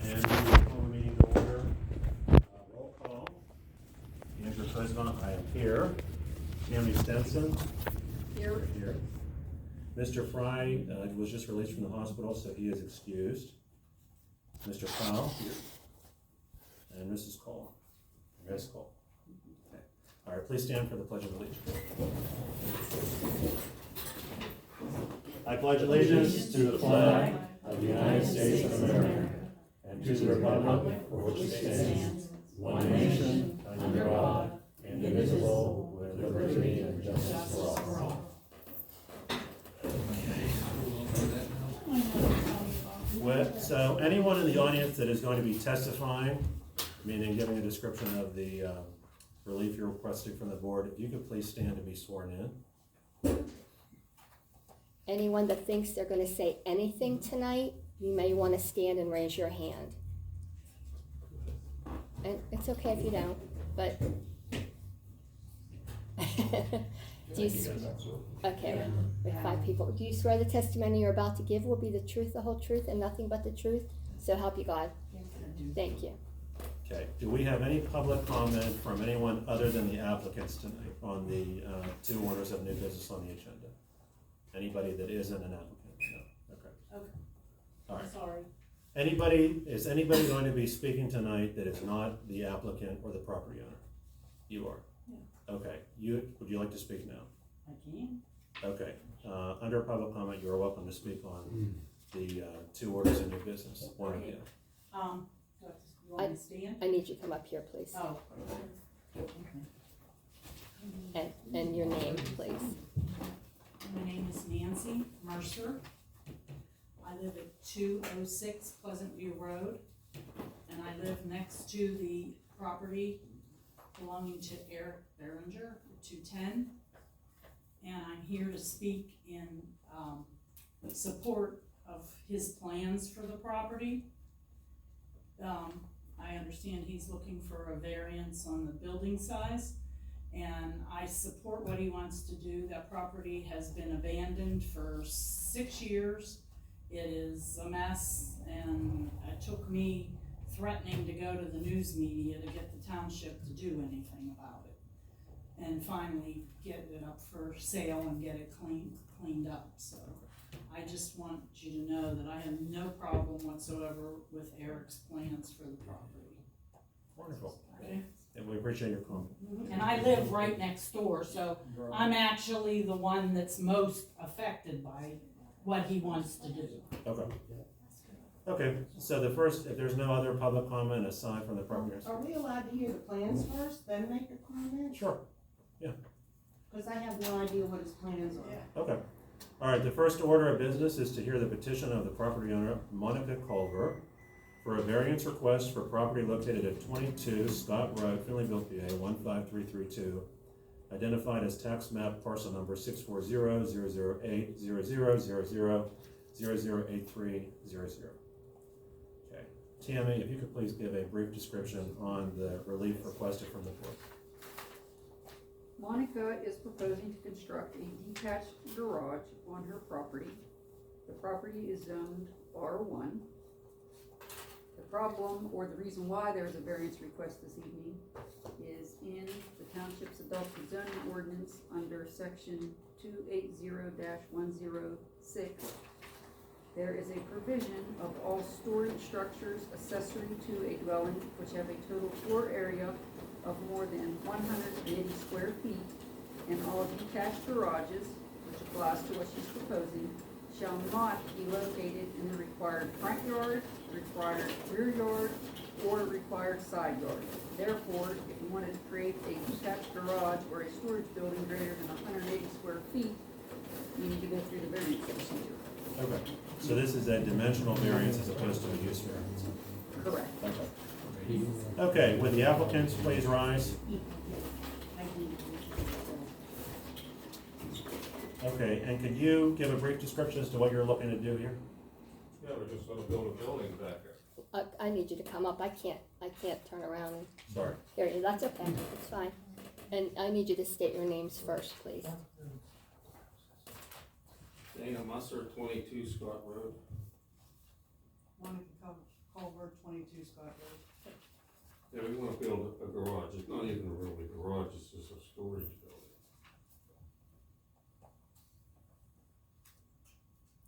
And we will call the meeting to order. Roll call. Andrew President, I am here. Tammy Stenson. Here. Mr. Fry was just released from the hospital, so he is excused. Mr. Powell. Here. And Mrs. Cole. Ms. Cole. Okay. All right, please stand for the Pledge of Allegiance. I pledge allegiance to the flag of the United States of America and to the republic for which it stands, one nation, under God, indivisible, with liberty and justice for all. So anyone in the audience that is going to be testifying, meaning giving a description of the relief you're requesting from the board, if you could please stand to be sworn in. Anyone that thinks they're going to say anything tonight, you may want to stand and raise your hand. And it's okay if you don't, but do you? Okay, we have 5 people. Do you swear the testimony you're about to give will be the truth, the whole truth, and nothing but the truth? So help you God. Thank you. Okay. Do we have any public comment from anyone other than the applicants tonight on the 2 orders of new business on the agenda? Anybody that isn't an applicant? No. Okay. All right. Sorry. Is anybody going to be speaking tonight that is not the applicant or the property owner? You are? Yeah. Okay. Would you like to speak now? I can. Okay. Under public comment, you are welcome to speak on the 2 orders of new business. One of you. You want me to stand? I need you to come up here, please. Oh. Okay. And your name, please. My name is Nancy Mercer. I live at 206 Pleasant View Road, and I live next to the property belonging to Eric Behringer, 210. And I'm here to speak in support of his plans for the property. I understand he's looking for a variance on the building size, and I support what he wants to do. That property has been abandoned for 6 years. It is a mess, and it took me threatening to go to the news media to get the township to do anything about it, and finally get it up for sale and get it cleaned up. So I just want you to know that I have no problem whatsoever with Eric's plans for the property. Wonderful. Okay. And we appreciate your comment. And I live right next door, so I'm actually the one that's most affected by what he wants to do. Okay. Okay, so the first, if there's no other public comment aside from the property owner. Are we allowed to hear the plans first, then make a comment? Sure. Because I have no idea what his plans are. Okay. All right, the first order of business is to hear the petition of the property owner, Monica Culver, for a variance request for property located at 22 Scott Road, Finleyville, PA 15332, identified as tax map parcel number 640-008-0000-008300. Okay. Tammy, if you could please give a brief description on the relief requested from the board. Monica is proposing to construct a detached garage on her property. The property is zoned R1. The problem, or the reason why there is a variance request this evening, is in the township's adopted zoning ordinance under section 280-106. There is a provision of all storage structures accessory to a dwelling which have a total floor area of more than 180 square feet, and all detached garages, which applies to what she's proposing, shall not be located in the required front yard, required rear yard, or required side yard. Therefore, if you wanted to create a detached garage or a storage building greater than 180 square feet, you need to go through the variance procedure. Okay. So this is a dimensional variance as opposed to a use variance. Correct. Okay. Okay, would the applicants please rise? Okay, and could you give a brief description as to what you're looking to do here? Yeah, we're just gonna build a building back there. I need you to come up. I can't turn around. Sorry. There, that's okay. It's fine. And I need you to state your names first, please. Dana Musser, 22 Scott Road. Monica Culver. 42 Scott Road. Yeah, we wanna build a garage, it's not even really a garage, it's just a storage building.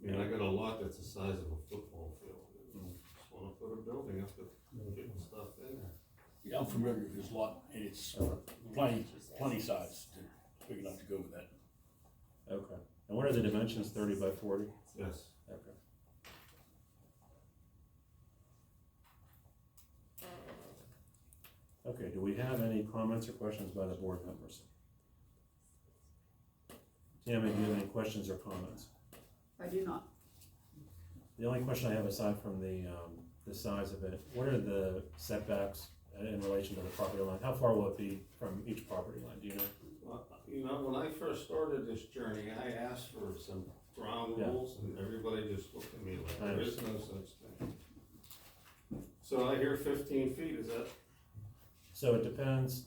I mean, I got a lot that's the size of a football field, and just wanna put a building up to get stuff in there. Yeah, I'm familiar with this lot, and it's plenty size, big enough to go with that. Okay. And what are the dimensions, 30 by 40? Yes. Okay. Okay, do we have any comments or questions by the board members? Tammy, do you have any questions or comments? I do not. The only question I have aside from the size of it, what are the setbacks in relation to the property line? How far will it be from each property line, do you know? Well, you know, when I first started this journey, I asked for some ground Yeah. rules, and everybody just looked at me like, I there is no such thing. So I hear 15 feet, is that? So it depends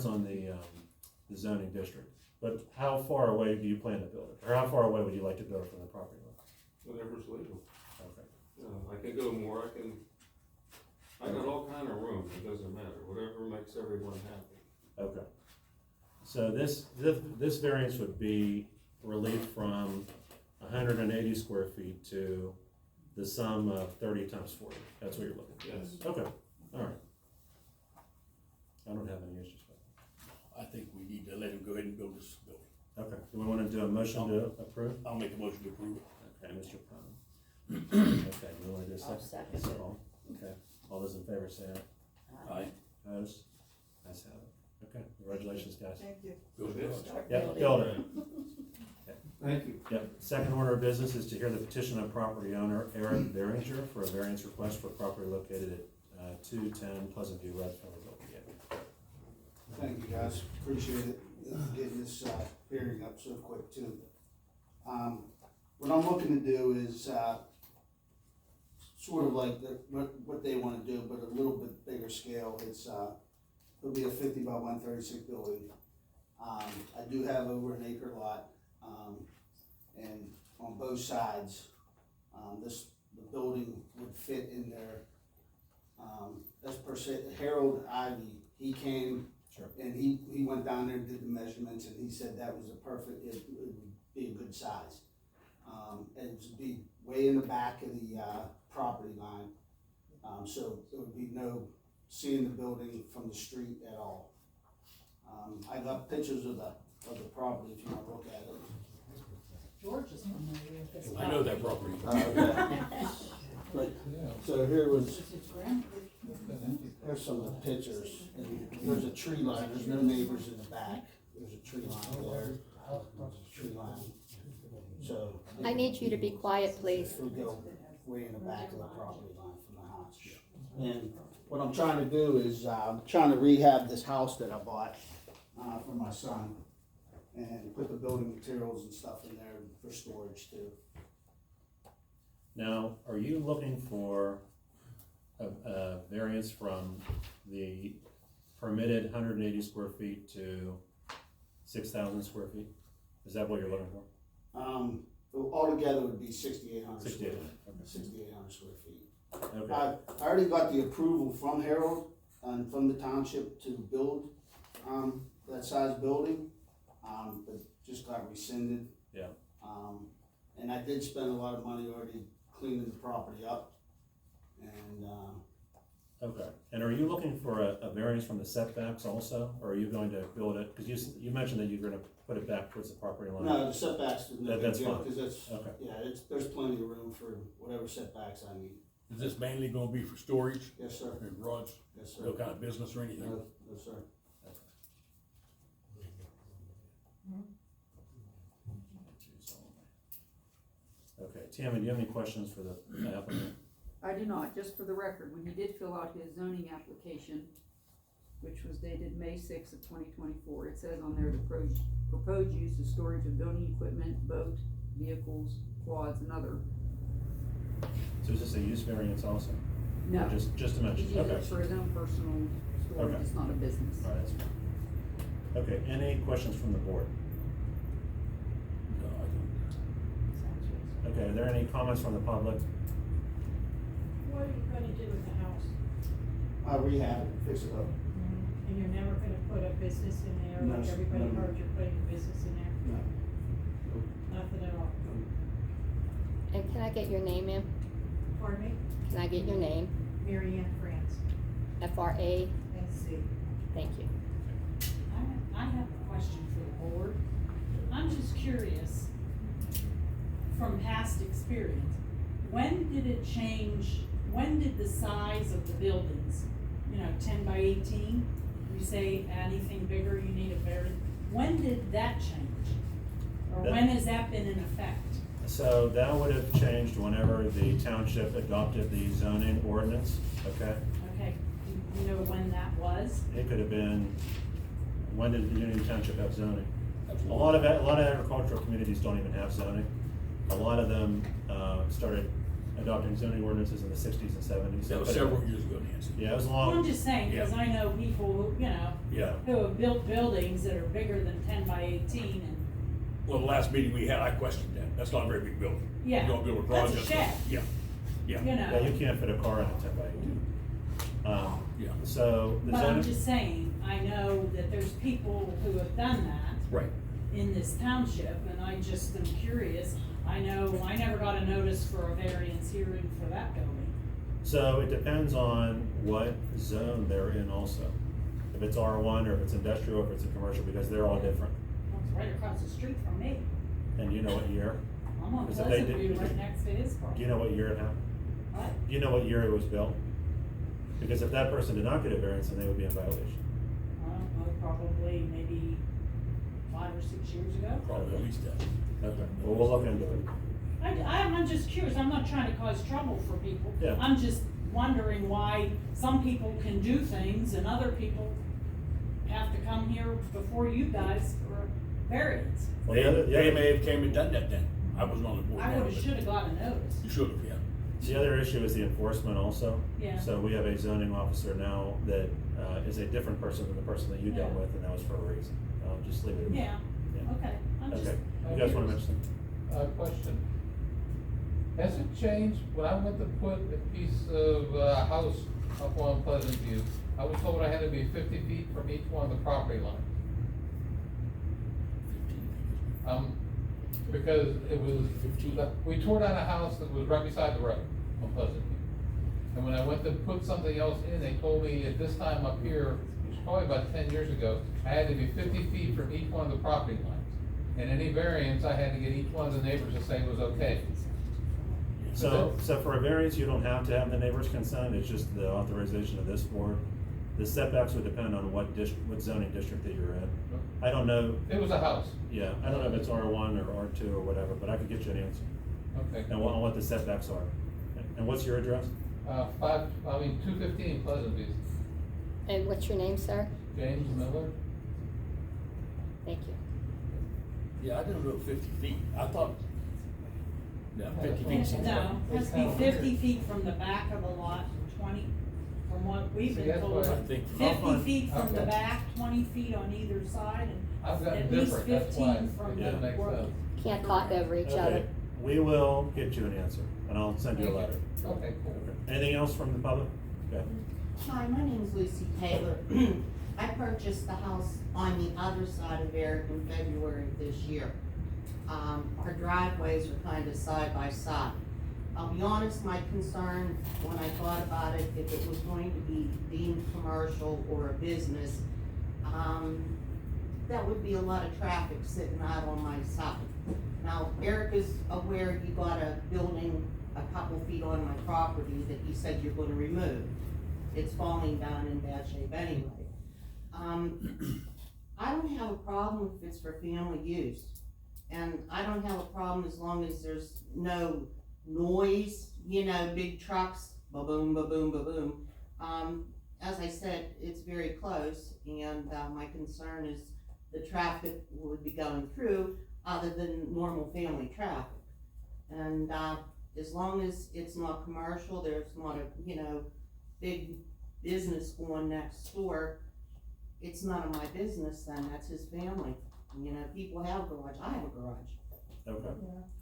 on the zoning district. But how far away do you plan to build it? Or how far away would you like to build it from the property line? Whatever's legal. Okay. You know, I can go more, I got all kind of room, it doesn't matter, whatever makes everyone happy. Okay. So this variance would be relief from 180 square feet to the sum of 30 times 40. That's what you're looking for? Yes. Okay, all right. I don't have any issues with I think we need to let him go ahead and build this building. it. Okay, do we want to do a motion to approve? I'll make a motion to approve it. Okay, Mr. Putnam. Okay, you want to do a second? I'll second Mr. it. Hall? Okay, all those in favor say aye. Aye. Opposed? Nice have it. Okay, congratulations, guys. Thank you. Build the garage. Yep, build it. Thank you. Yep, second order of business is to hear the petition of property owner Eric Behringer for a variance request for property located at 210 Pleasant View, Redfield, Virginia. Thank you, guys, appreciate it, getting this, hearing up so quick too. What I'm looking to do is, sort of like what they wanna do, but a little bit bigger scale. It'll be a 50 by 136 building. I do have over an acre lot, and on both sides, the building would fit in there. As per se, Harold Ivy, he came, Sure. and he went down there and did the measurements, and he said that was it would be a good size. And it would be way in the back of the, property line, so there would be no seeing the building from the street at all. I got pictures of the property if you wanna look at it. George is familiar with this. I know that property. But, so here was, This is his grand. here's some of the pictures, and there's a tree line, there's no neighbors in the back, there's a tree line there, there's a tree line. So. I need you to be quiet, please. It'll go way in the back of the property line from the house. And what I'm trying to do is, I'm trying to rehab this house that I bought, for my son, and put the building materials and stuff in there for storage too. Now, are you looking for a variance from the permitted 180 square feet to 6,000 square feet? Is that what you're looking for? Altogether would be 6,800 square 6,800, feet. okay. 6,800 square feet. Okay, I already got the approval from Harold and from the township to build, that size building, but just got rescinded. yeah, And I did spend a lot of money already cleaning the property up, and, okay. And are you looking for a variance from the setbacks also, or are you going to build it, because you mentioned that you're gonna put it back towards the property line? no, the setbacks is no big That's deal, fine. cause that's, Okay, yeah, there's plenty of room for whatever setbacks I need. Is this mainly gonna be for storage, Yes, sir, or garage, yes, sir. no kind of business or anything? No, no, sir. okay, Tammy, do you have any questions for the applicant? I do not, just for the record, when he did fill out his zoning application, which was dated May sixth of 2024, it says on there the proposed use is storage of building equipment, boat, vehicles, quads, and other. So is this a use variance also? No, Or just to he mention, uses okay, it for his own personal storage, Okay. it's not a business. all right, that's fine. Okay, any questions from the board? No, I don't. Okay, are there any comments from the public? What are you gonna do with that rehab it, fix it up. And you're never gonna put a business in there, No, like everybody no. heard you're putting a business in there? No. Nothing at all? And can I get your name, ma'am? Pardon me? Can I get your name? Mary Ann France, F-R-A, NC. thank you. I have a question for the board. I'm just curious, from past experience, when did it change, when did the size of the buildings, 10 by 18, you say anything bigger, you need a variance, when did that change? Or when has that been in effect? So that would have changed whenever the township adopted the zoning ordinance, okay? Okay, do you know when that was? It could have been, when did the Union Township have zoning? That's A lot of agricultural communities don't even have zoning. A lot of them, started adopting zoning ordinances in the sixties and seventies. That was several years ago, Nancy. Yeah, it was Well, I'm long, just saying, because I know people who, Yeah. who have built buildings that are bigger than 10 by 18 and, Well, the last meeting we had, I questioned that. That's not a very big building. Yeah. You don't build a garage. That's a shed. Yeah, yeah, yeah, you can't fit a car in a 10 by 18. yeah, So the But I'm zoning, just saying, I know that there's people who have done that right. in this township, and I just am curious. I know I never got a notice for a variance hearing for that building. so it depends on what zone they're in also. If it's R1 or if it's industrial, or if it's a commercial, because they're all different. Well, it's right across the street from me. And you know what year? I'm on Because if they Pleasant View, did- right next to his Do you property. know what year it happened? What? Do you know what year it was built? Because if that person did not get a variance, then they would be in violation. I don't know, probably maybe 5 or 6 years ago. Probably at least that. Okay, well, we'll look into it. I'm just curious, I'm not trying to cause trouble for people. Yeah. I'm just wondering why some people can do things and other people have to come here before you guys for variance. Well, They may have came and done that then. I wasn't on the board. I then, would've, but should've got a notice. You should have, yeah. The other issue is the enforcement also. Yeah. So we have a zoning officer now that is a different person than the person that you dealt Yeah. with, and that was for a reason. I'll just leave it at that. Yeah, okay, I'm just, Okay, you guys wanna mention something? Question. Has it changed, when I went to put a piece of, house up on Pleasant View, I was told I had to be 50 feet from each one of the property lines. Because it was, we tore down a house that was right beside the road on Pleasant View. And when I went to put something else in, they told me at this time up here, which was probably about 10 years ago, I had to be 50 feet from each one of the property lines. And any variance, I had to get each one of the neighbors to say it was okay. So for a variance, you don't have to have the neighbor's consent, it's just the authorization of this board. The setbacks would depend on what zoning district that you're in. I don't know, It was a house. yeah, I don't know if it's R1 or R2 or whatever, but I could get you an answer. Okay. And what the setbacks are. And what's your address? 215 Pleasant View. And what's your name, sir? James Miller. Thank you. Yeah, I didn't know 50 feet. I thought, no, 50 feet seems like. no, it has to be 50 feet from the back of the lot, 20, from what we've See, been that's told. what I think. 50 feet from the Okay. back, 20 feet on either side, I've and gotten at least different, that's why. 15 from Yeah. the Makes road. sense. Can't talk over each other. Okay, we will get you an answer, and I'll send you a letter. Okay, cool. Anything else from the public? Okay. Hi, my name is Lucy Taylor. I purchased the house on the other side of Eric in February of this year. Our driveways are kind of side by side. I'll be honest, my concern when I thought about it, if it was going to be deemed commercial or a business, that would be a lot of traffic sitting out on my side. Now, Eric is aware you got a building a couple feet on my property that you said you're gonna remove. It's falling down in bad shape anyway. I don't have a problem if it's for family use. And I don't have a problem as long as there's no noise, big trucks, ba-boom, ba-boom, ba-boom. As I said, it's very close, and my concern is the traffic would be going through other than normal family traffic. And as long as it's not commercial, there's not a, big business going next door, it's none of my business then, that's his family. People have a garage, I have a garage. Okay.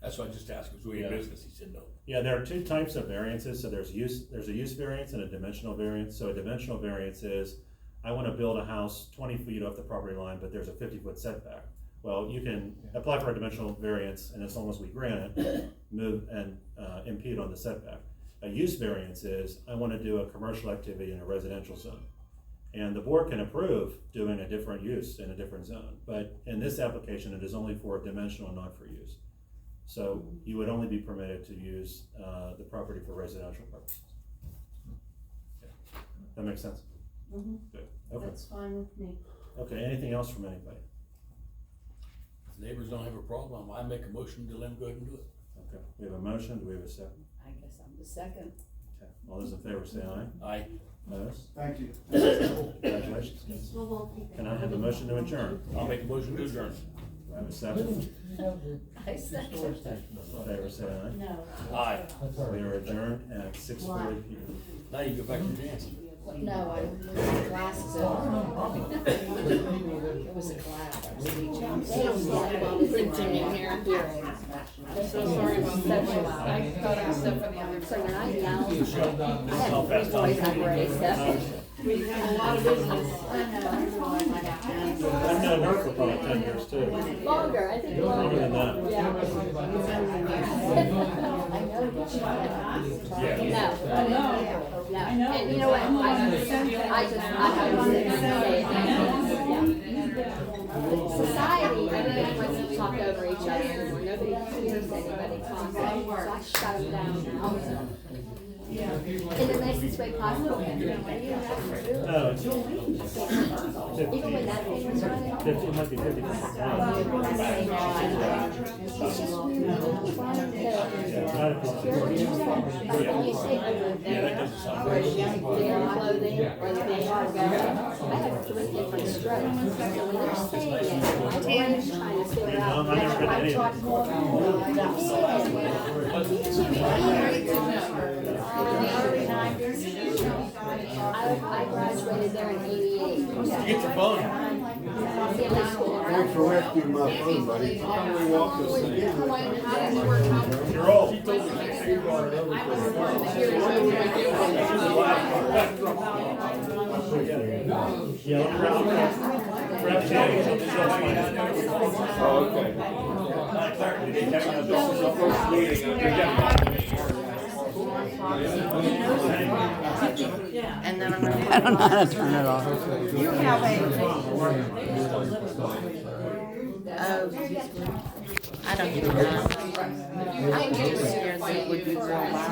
That's what I just asked, because we in Yeah. business, he said no. Yeah, there are two types of variances, so there's a use variance and a dimensional variance. So a dimensional variance is, I wanna build a house 20 feet off the property line, but there's a 50-foot setback. Well, you can apply for a dimensional variance, and as long as we grant it, move and impede on the setback. A use variance is, I wanna do a commercial activity in a residential zone. And the board can approve doing a different use in a different zone, but in this application, it is only for dimensional, not for use. So you would only be permitted to use the property for residential purposes. Yeah. That makes sense? Mhm. Good, okay. That's fine with me. Okay, anything else from anybody? If the neighbors don't have a problem, I make a motion to let them go ahead and do it. Okay, we have a motion, do we have a second? I guess I'm the second. Okay, all those in favor say aye. Aye. Opposed? Thank you. Congratulations, guys. Well, Can I have a motion to adjourn? I'll make a motion to adjourn. Do I have a second? I second. All in favor say aye. no. Aye. We are adjourned at 6:40 p.m. Now you go back to your dance. No, I was glasses on. It was a glass. I was reaching. They don't talk about this printing in here. I'm so sorry about that. I thought I was stuff for the other. So when I yell, I How have fast three boys under so. We have a lot of business. I've known her for probably 10 years too. Longer, I think Longer longer. than that. Yeah. I know, but she No, and you know what, I have to say it. Society, everybody wants to talk over each other, nobody hears anybody talk, so I shut them down now. In the nicest way possible. You don't have to do it. No, it's Even when that thing was running. 50, it might be 50. It's just really trying to cure yourself. Like when you say over there, or their clothing, or they are going, I have 3 different strokes. So when they're saying it, my brain's trying to figure out. I'm not I talk more. I graduated there in '88. Get your phone. Thanks for rescuing my phone, buddy. How walk this thing? You're old. Yeah, let me grab Jenny. Oh, okay. This is the first meeting. And then I'm gonna. I don't know how to turn it off. You have I don't give a damn. I'm just scared that it would be real loud.